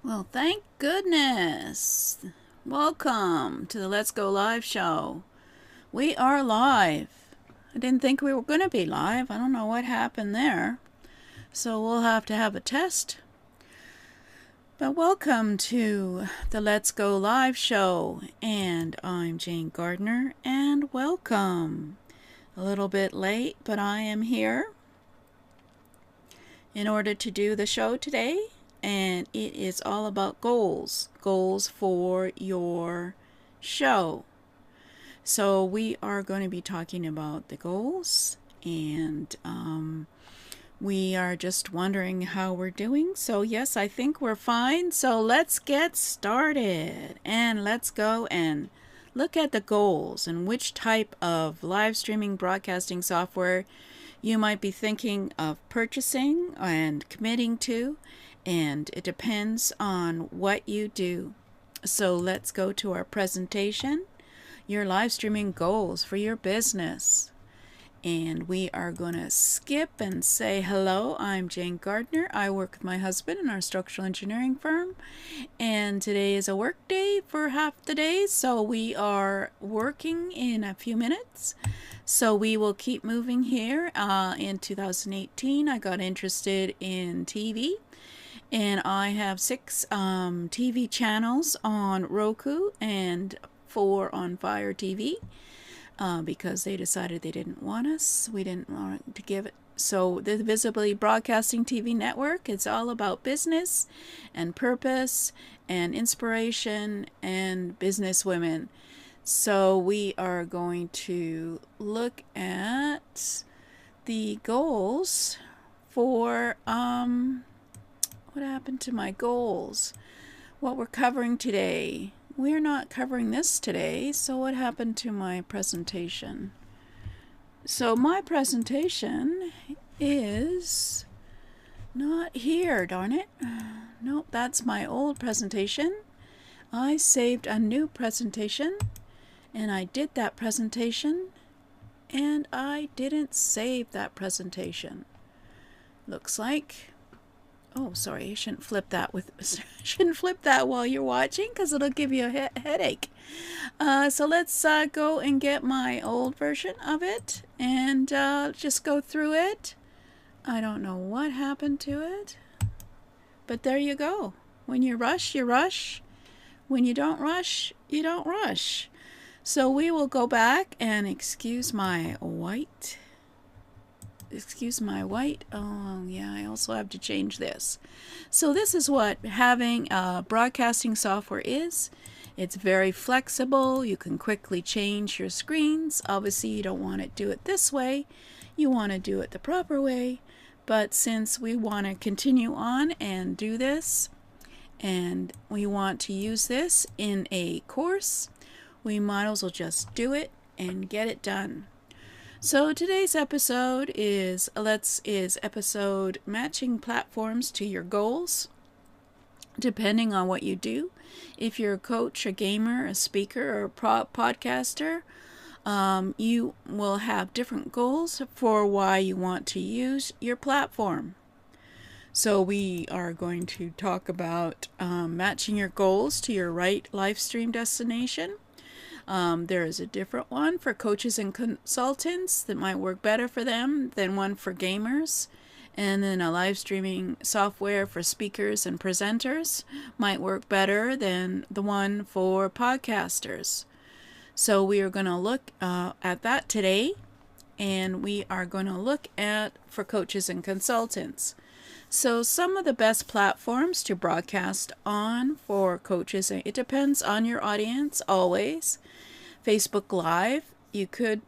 Well, thank goodness. Welcome to the Let's Go Live show. We are live. I didn't think we were going to be live. I don't know what happened there. So we'll have to have a test. But welcome to the Let's Go Live show. And I'm Jane Gardner, and welcome. A little bit late, but I am here in order to do the show today. And it is all about goals for your show. So we are going to be talking about the goals, and we are just wondering how we're doing. So yes, I think we're fine. So let's get started, and let's go and look at the goals and which type of live streaming broadcasting software you might be thinking of purchasing and committing to. And it depends on what you do. So let's go to our presentation, your live streaming goals for your business. And we are going to skip and say hello. I'm Jane Gardner. I work with my husband in our structural engineering firm. And today is a work day for half the day. So we are working in a few minutes. So we will keep moving here. In 2018, I got interested in TV. And I have 6 TV channels on Roku and 4 on Fire TV because they decided they didn't want us. We didn't want to give it. So the Visibly Broadcasting TV network, it's all about business and purpose and inspiration and business women. So we are going to look at the goals for what happened to my goals? What we're covering today? We're not covering this today, so what happened to my presentation? So my presentation is not here, darn it. Nope, that's my old presentation. I saved a new presentation, and I did that presentation, and I didn't save that presentation. Looks like... Oh, sorry, I shouldn't flip that while you're watching, because it'll give you a headache. So let's go and get my old version of it and just go through it. I don't know what happened to it, but there you go. When you rush, you rush. When you don't rush, you don't rush. So we will go back and excuse my white. Oh yeah, I also have to change this. So this is what having broadcasting software is. It's very flexible. You can quickly change your screens. Obviously you don't want to do it this way. You want to do it the proper way. But since we want to continue on and do this, and we want to use this in a course, we might as well just do it and get it done. So today's episode is episode matching platforms to your goals, depending on what you do. If you're a coach, a gamer, a speaker, or a podcaster, you will have different goals for why you want to use your platform. So we are going to talk about matching your goals to your right live stream destination. There is a different one for coaches and consultants that might work better for them than one for gamers. And then a live streaming software for speakers and presenters might work better than the one for podcasters. So we are going to look at that today. And we are going to look at for coaches and consultants. So some of the best platforms to broadcast on for coaches, it depends on your audience always. Facebook Live, you can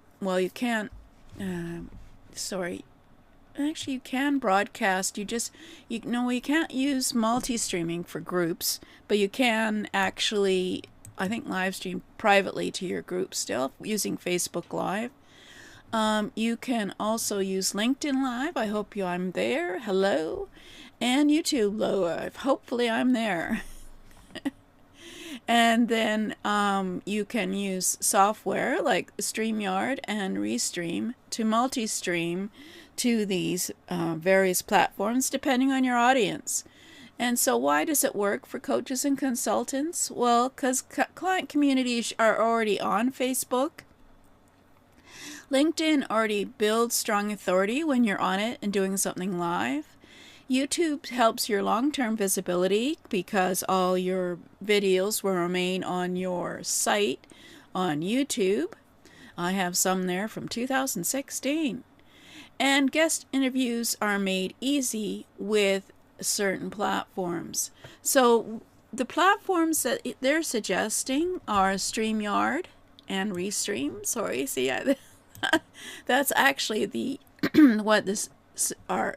broadcast. You can't use multi-streaming for groups, but you can actually, I think, live stream privately to your group still using Facebook Live. You can also use LinkedIn Live. I hope I'm there. Hello. And YouTube Live. Hopefully I'm there. And then you can use software like StreamYard and Restream to multi-stream to these various platforms depending on your audience. And so why does it work for coaches and consultants? Well, because client communities are already on Facebook. LinkedIn already builds strong authority when you're on it and doing something live. YouTube helps your long-term visibility because all your videos will remain on your site on YouTube. I have some there from 2016. And guest interviews are made easy with certain platforms. So the platforms that they're suggesting are StreamYard and Restream. Sorry, see, that's actually the what this are,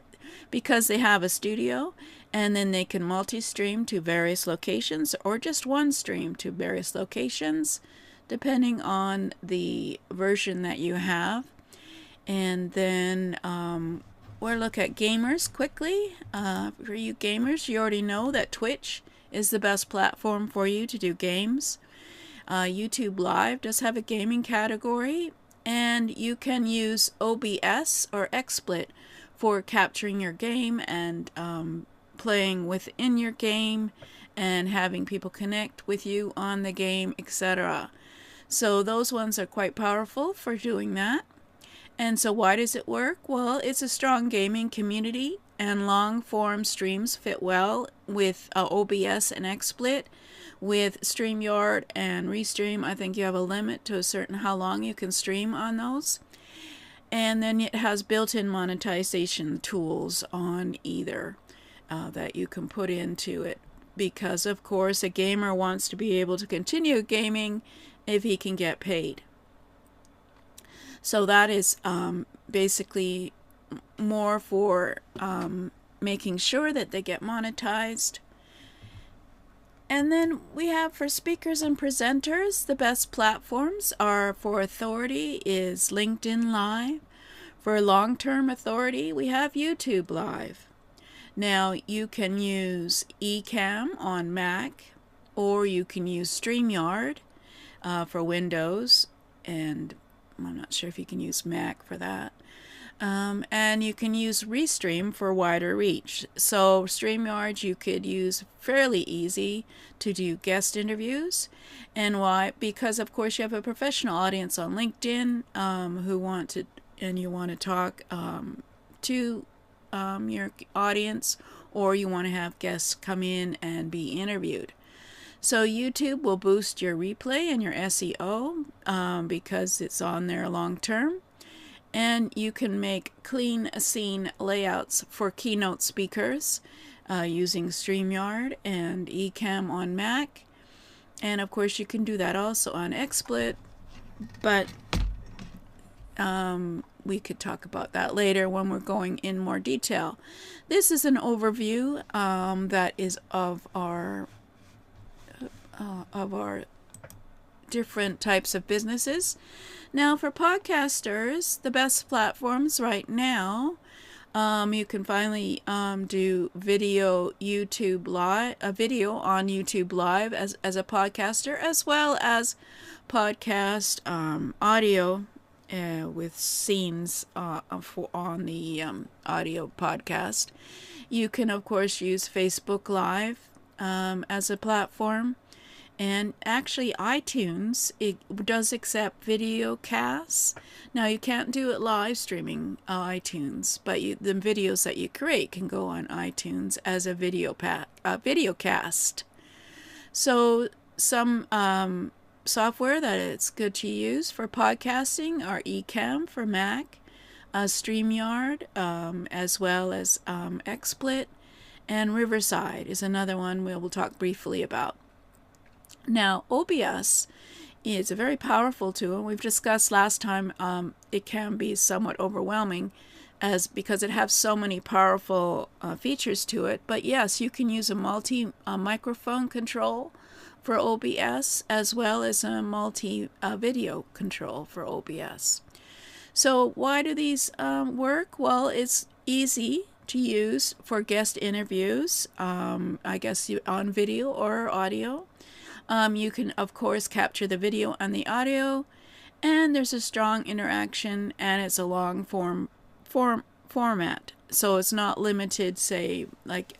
because they have a studio and then they can multi-stream to various locations or just one stream to various locations depending on the version that you have. And then we'll look at gamers quickly. For you gamers, you already know that Twitch is the best platform for you to do games. YouTube Live does have a gaming category, and you can use OBS or XSplit for capturing your game and playing within your game and having people connect with you on the game, etc. So those ones are quite powerful for doing that. And so why does it work? Well, it's a strong gaming community and long form streams fit well with OBS and XSplit. With StreamYard and Restream, I think you have a limit to a certain how long you can stream on those. And then it has built-in monetization tools on either that you can put into it. Because, of course, a gamer wants to be able to continue gaming if he can get paid. So that is basically more for making sure that they get monetized. And then we have for speakers and presenters, the best platforms are for authority is LinkedIn Live. For long-term authority, we have YouTube Live. Now you can use Ecamm on Mac, or you can use StreamYard for Windows, and I'm not sure if you can use Mac for that. And you can use Restream for wider reach. So StreamYard you could use fairly easy to do guest interviews. And why? Because of course you have a professional audience on LinkedIn who want to, and you want to talk to your audience, or you want to have guests come in and be interviewed. So YouTube will boost your replay and your SEO because it's on there long term. And you can make clean scene layouts for keynote speakers using StreamYard and Ecamm on Mac. And of course you can do that also on XSplit, but we could talk about that later when we're going in more detail. This is an overview that is of our different types of businesses. Now for podcasters, the best platforms right now, you can finally do video YouTube Live, a video on YouTube Live as a podcaster, as well as podcast audio with scenes on the audio podcast. You can of course use Facebook Live as a platform. And actually iTunes, it does accept video casts. Now you can't do it live streaming iTunes, but the videos that you create can go on iTunes as a video cast. So some software that it's good to use for podcasting are Ecamm for Mac, StreamYard, as well as XSplit, and Riverside is another one we will talk briefly about. Now, OBS is a very powerful tool. We've discussed last time it can be somewhat overwhelming because it has so many powerful features to it. But yes, you can use a multi-microphone control for OBS as well as a multi-video control for OBS. So why do these work? Well, it's easy to use for guest interviews, I guess on video or audio. You can, of course, capture the video and the audio, and there's a strong interaction, and it's a long format. So it's not limited, say, like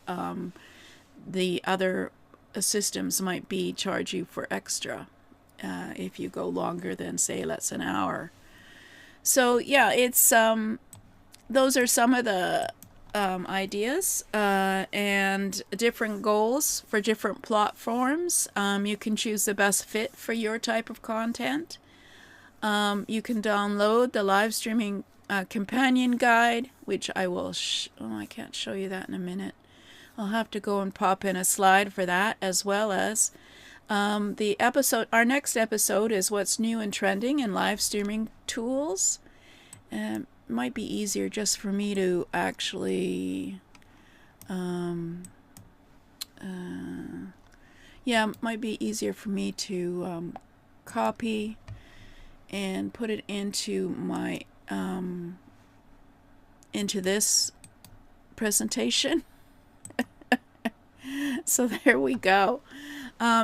the other systems might be charge you for extra if you go longer than, say, let's an hour. So yeah, it's those are some of the ideas and different goals for different platforms. You can choose the best fit for your type of content. You can download the live streaming companion guide, which I will I can't show you that in a minute. I'll have to go and pop in a slide for that, as well as the episode. Our next episode is what's new and trending in live streaming tools. Might be easier just for me to actually it might be easier for me to copy and put it into my into this presentation. So there we go.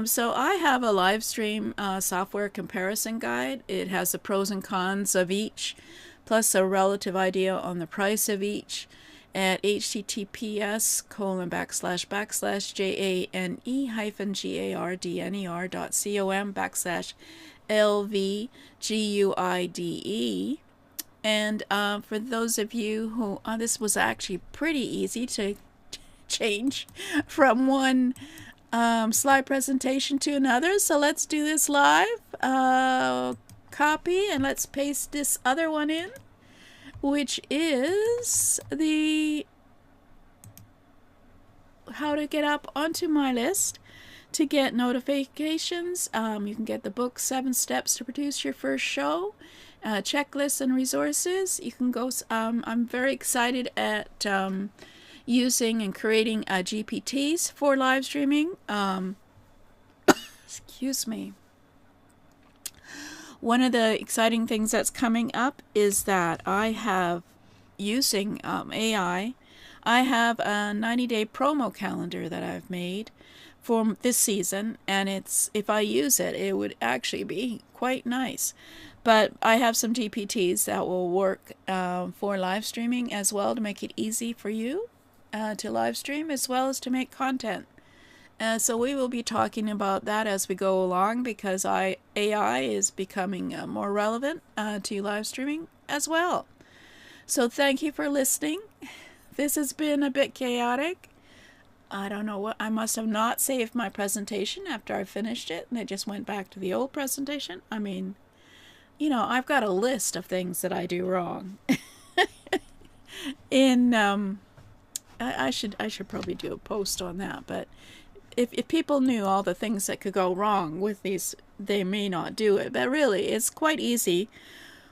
So I have a live stream software comparison guide. It has the pros and cons of each, plus a relative idea on the price of each at https://jane-gardene.com/LVGUIDE. And for those of you who, this was actually pretty easy to change from one slide presentation to another. So let's do this live. Copy, and let's paste this other one in, which is the how to get up onto my list to get notifications. You can get the book 7 Steps to Produce Your First Show, checklists and resources. You can go. I'm very excited at using and creating GPTs for live streaming. Excuse me. One of the exciting things that's coming up is that I have, using AI, I have a 90-day promo calendar that I've made for this season, and if I use it, it would actually be quite nice. But I have some GPTs that will work for live streaming as well, to make it easy for you to live stream as well as to make content. So we will be talking about that as we go along, because AI is becoming more relevant to live streaming as well. So thank you for listening. This has been a bit chaotic. I don't know what, I must have not saved my presentation after I finished it, and it just went back to the old presentation. I mean, you know, I've got a list of things that I do wrong. I should probably do a post on that, but if people knew all the things that could go wrong with these, they may not do it. But really, it's quite easy.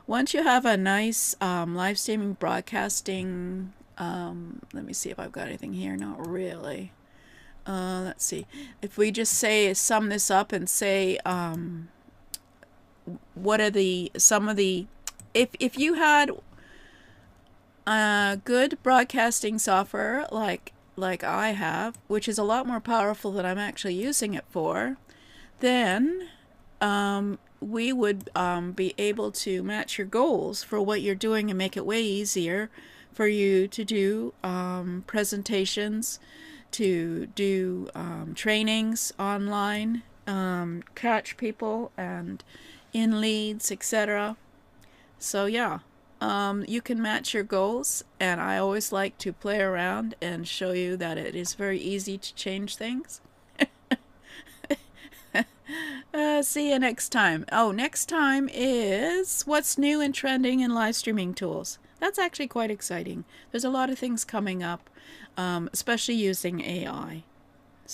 Once you have a nice live streaming broadcasting, let me see if I've got anything here. Not really. Let's see. If we just sum this up and say, what are some of the, if you had good broadcasting software like I have, which is a lot more powerful than I'm actually using it for, then we would be able to match your goals for what you're doing and make it way easier for you to do presentations, to do trainings online, catch people and in leads, etc. So yeah. You can match your goals, and I always like to play around and show you that it is very easy to change things. See you next time. Oh, next time is what's new and trending in live streaming tools. That's actually quite exciting. There's a lot of things coming up, especially using AI.